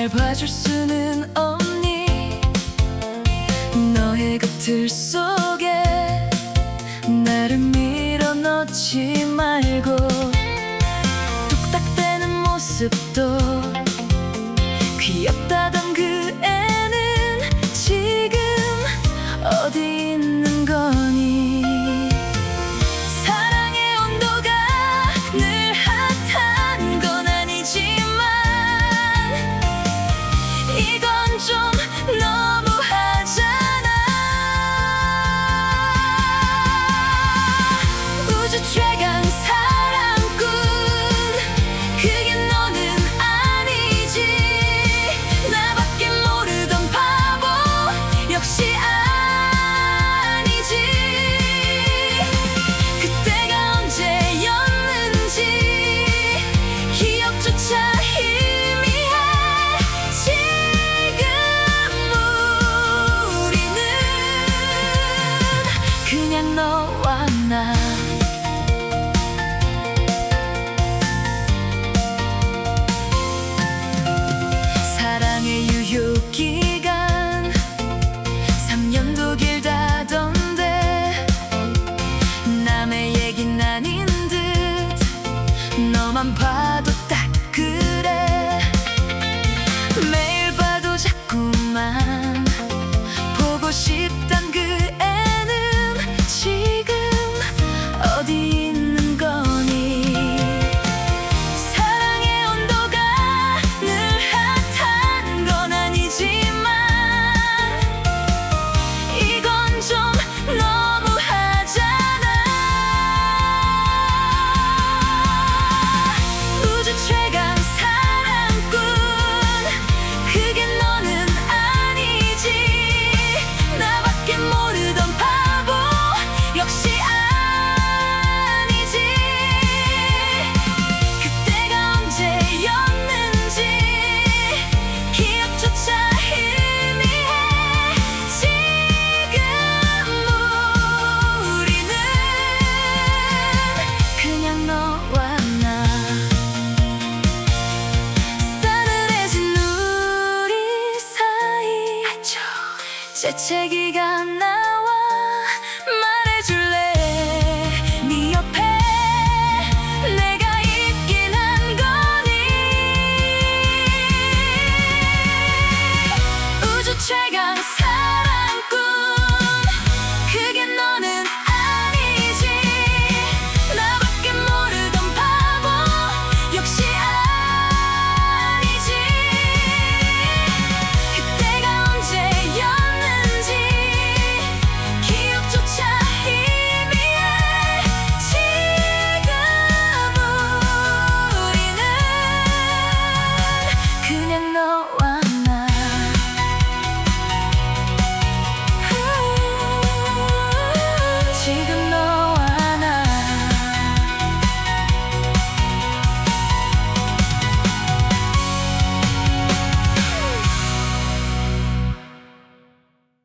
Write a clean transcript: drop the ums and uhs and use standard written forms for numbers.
날 봐줄 수는 없니? 너의 곁을 속에 나를 밀어넣지 말고 뚝딱대는 모습도 귀엽다던 그 애는 지금 어디 있는 거니? 사랑의 온도가 늘 핫한 건 아니지만 이건 좀 너무하잖아. 우주 최강 사랑꾼, 그게 너는 아니지. 나밖에 모르던 바보 역시 아니지. 그때가 언제였는지 기억조차 희미해. 지금 우리는 그냥 너와 나. 사랑의 유효기간 3년도 길다던데 남의 얘긴 아닌 듯 너만 봐도 딱 그래. 매일 봐도 자꾸만 보고 싶단 그 애는 지금 어디 있는 거니? 사랑의 온도가 늘 핫한 건 아니지만 이건 좀 너무하잖아. 우주 최강 사랑꾼, 그게 너는 아니지. 나밖에 모르던 바보 역시 아니지. 그때가 언제였는지 기억조차 희미해. 지금 우리는 그냥 너와 나. 싸늘해진 우리 사이 재채기가